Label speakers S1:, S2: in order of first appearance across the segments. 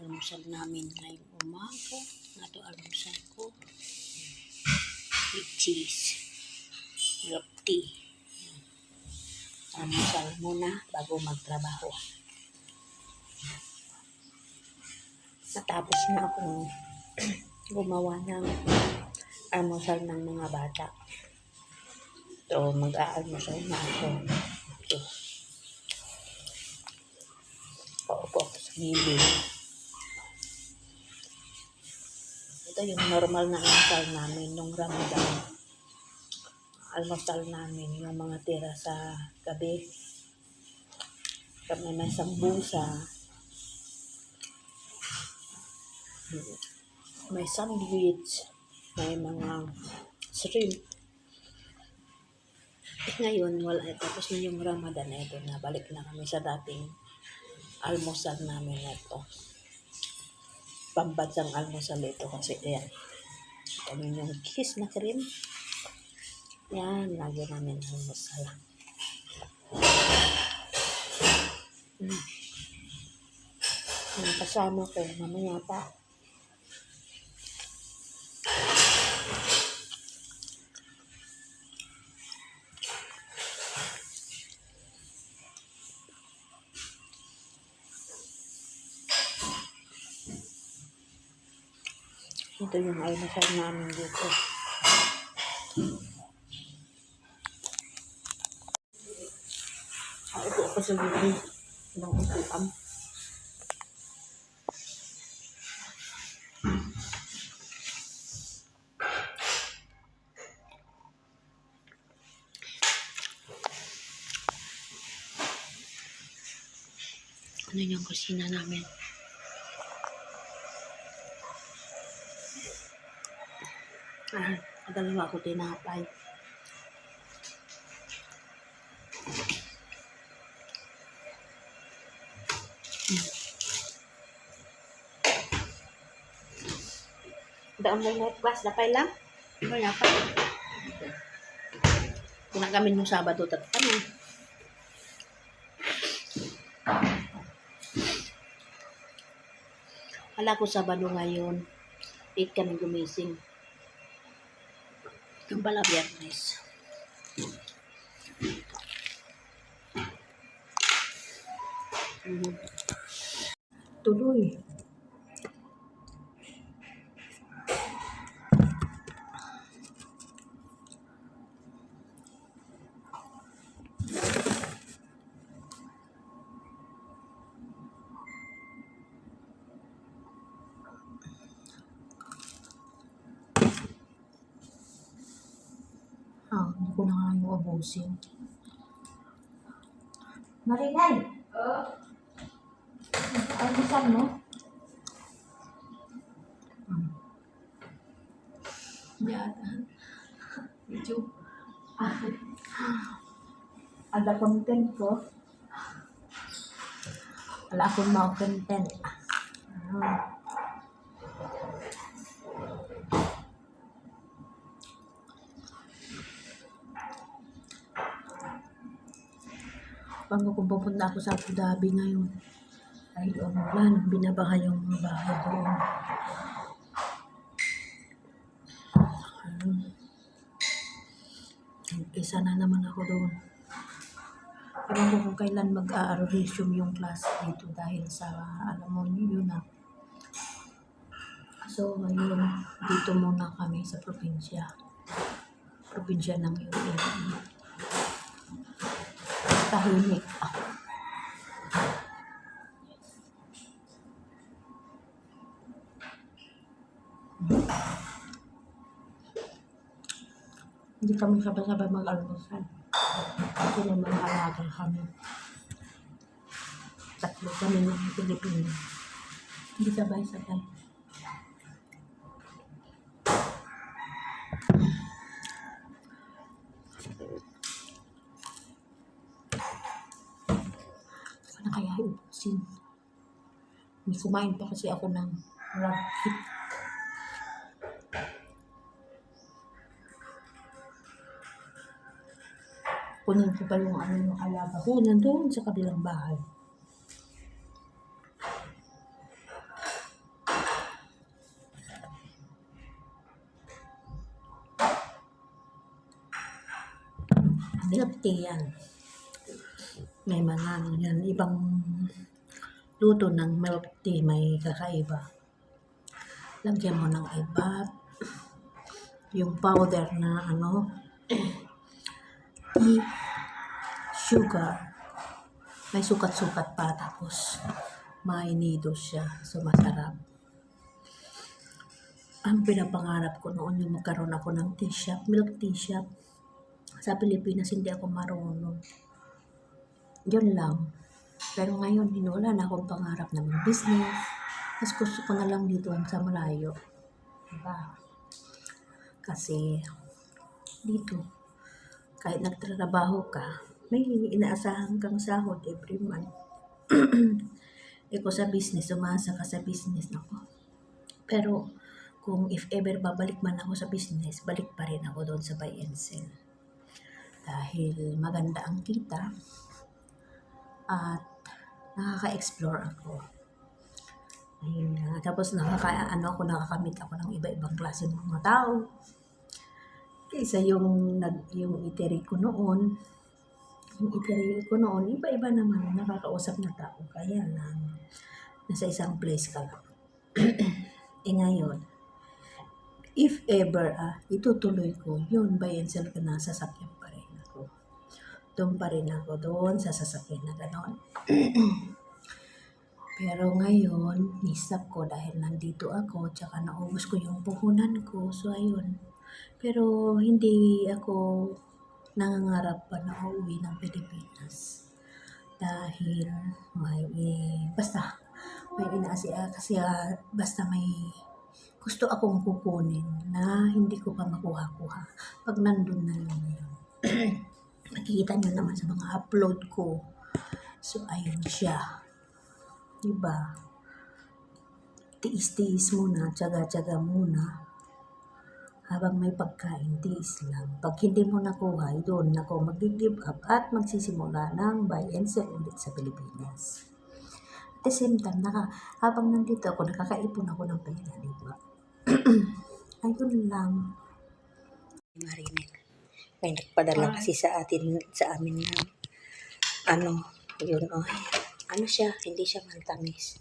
S1: almusal namin ngayong umaga. Ito almusal ko. With cheese. Milk tea. Almusal muna bago magtrabaho. Natapos na akong gumawa ng almusal ng mga bata. So, mag-aalmusal na ako. So, paupo ako sa gilid. Ito yung normal na almusal namin nung Ramadan. Almusal namin yung mga tira sa gabi. Kami may sambusa. May sandwich. May mga shrimp. Ngayon, wala. Tapos na yung Ramadan na ito. Nabalik na kami sa dating almusal namin na ito. Pambansang almusal ito kasi yan. Kami yung cheese na cream. Yan, lagi namin almusal. Yung kasama ko, mamaya pa. Ito yung almusal namin dito. Ito ako sa gilid ng upuan. Ano yung kusina namin? Dalawa ko tinapay. Daan mo yung class, napay lang? Ano napay? Kung kami nung Sabado, ano? Wala ko Sabado ngayon. 8 kami gumising. Yung pala Biyernes. Tuloy. Hindi ko na nga yung abusin. Marinay! Almusal mo? Yata. YouTube. Ada content ko. Wala akong mga content. Bago kung pupunta ako sa Abu Dhabi ngayon. Ay, umulan. Binabaha yung mga bahay doon. Isa na naman ako doon. Ewan ko kung kailan mag-resume yung class dito dahil sa, alam mo yun na. So, ngayon, dito muna kami sa probinsya. Probinsya ng UAE. Tahimik. Hindi kami sabay-sabay mag-almusal. Kasi naman alaga kami. 3 kami ng Pilipino. Hindi sabay-sabay. Ano kaya iubusin? May kumain pa kasi ako ng rabbit. Kunin ko pa yung alaga ko nandun sa kabilang bahay.
S2: Milk tea yan. May mga ano yan, ibang luto ng milk tea may kakaiba. Lagyan mo ng iba, yung powder na ano, tea, sugar, may sukat-sukat pa, tapos mainido siya, so masarap. Ang pinapangarap ko noon yung magkaroon ako ng tea shop, milk tea shop. Sa Pilipinas hindi ako marunong. Yun lang. Pero ngayon, wala na akong pangarap na mag-business. Mas gusto ko na lang dito sa malayo. Diba? Kasi dito, kahit nagtrabaho ka, may inaasahan kang sahod every month. Eko sa business, umasa ka sa business ako. Pero kung if ever babalik man ako sa business, balik pa rin ako doon sa buy and sell. Dahil maganda ang kita at nakaka-explore ako. Ayun na. Tapos nakakamit ako ng iba-ibang klase ng mga tao. Kaysa yung iteri ko noon, iba-iba naman nakakausap na tao. Kaya lang, nasa isang place ka lang. Ngayon, if ever, itutuloy ko, yun, buy and sell ko na, sasakyan pa rin ako. Doon pa rin ako doon sa sasakyan na gano'n. Pero ngayon, nisap ko dahil nandito ako, tsaka naubos ko yung puhunan ko, so ayun. Pero hindi ako nangangarap pa na uuwi ng Pilipinas. Dahil basta may gusto akong kukunin na hindi ko pa makuha-kuha. Pag nandun na yun. Nakikita nyo naman sa mga upload ko. So, ayun siya. Diba? Tiis-tiis muna, tsaga-tsaga muna. Habang may pagkain, tiis lang. Pag hindi mo nakuha, doon ako mag-give up at magsisimula ng buy and sell ulit sa Pilipinas. At the same time, habang nandito ako, nakakaipon ako ng pera, diba? Ayun lang.
S1: Marinel. May nagpadala kasi sa amin na, yun, ano siya, hindi siya mantamis.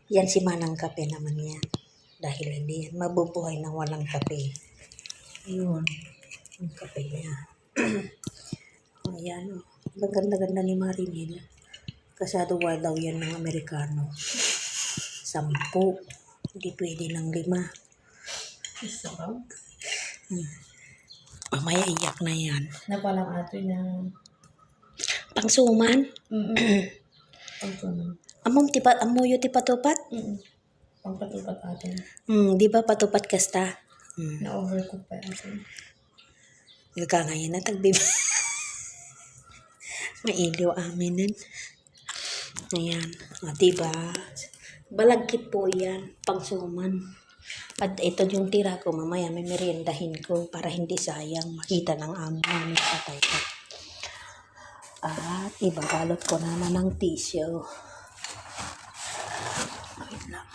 S1: Yan si Manang Kape naman yan. Dahil hindi yan mabubuhay na walang kape. Ayun, ang kape niya. Ayan, ang ganda-ganda ni Marinel. Kasado daw yan ng Amerikano. 10. Hindi pwede ng 5.
S2: Sarap.
S1: Mamaya iyak na yan.
S2: Na palang ato na
S1: Pangsuman?
S2: pagsuman.
S1: Amuyo ti patupat?
S2: Pangpatupat atin.
S1: Di ba patupat kasta?
S2: Na-overcook pa atin.
S1: Ngayon na tagbib. Mailiw aminin. Ayan. Diba? Balagkit po yan. Pangsuman. At ito yung tira ko. Mamaya may meriendahin ko para hindi sayang makita ng amo namin patay ko. At ibabalot ko naman ng tissue. Wait lang.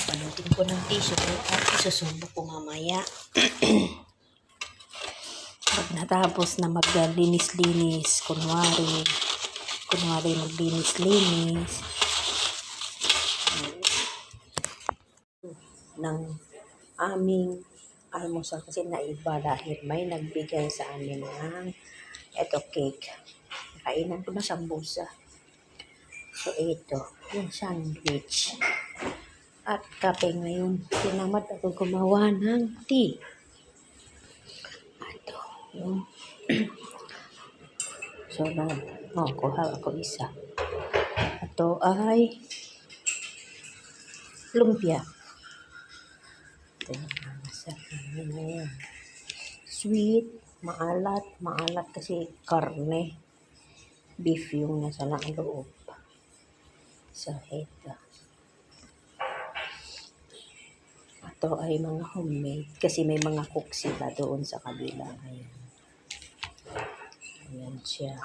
S1: Balutin ko ng tissue at isusubo ko mamaya. Pag natapos na maglinis-linis, kunwari maglinis-linis ng aming almusal kasi naiba dahil may nagbigay sa amin ng cake. Kainan ko na sambusa. So ito, yung sandwich. At kape ngayon. Tinamad ako gumawa ng tea. Ito, yung so kuha ako isa. Ito ay lumpia. Ito yung masarap na yan. Sweet, maalat kasi karne. Beef yung nasa loob. So, ito. Ito ay mga homemade kasi may mga cook sila doon sa kabila. Ayan siya.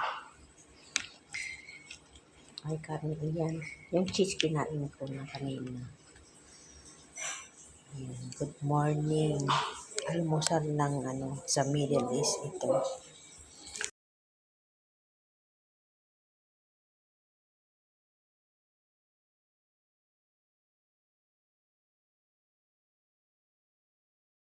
S1: Ay, karne yan. Yung cheese kinain ko na kanina. Ayan, good morning. Almusal ng sa Middle East ito.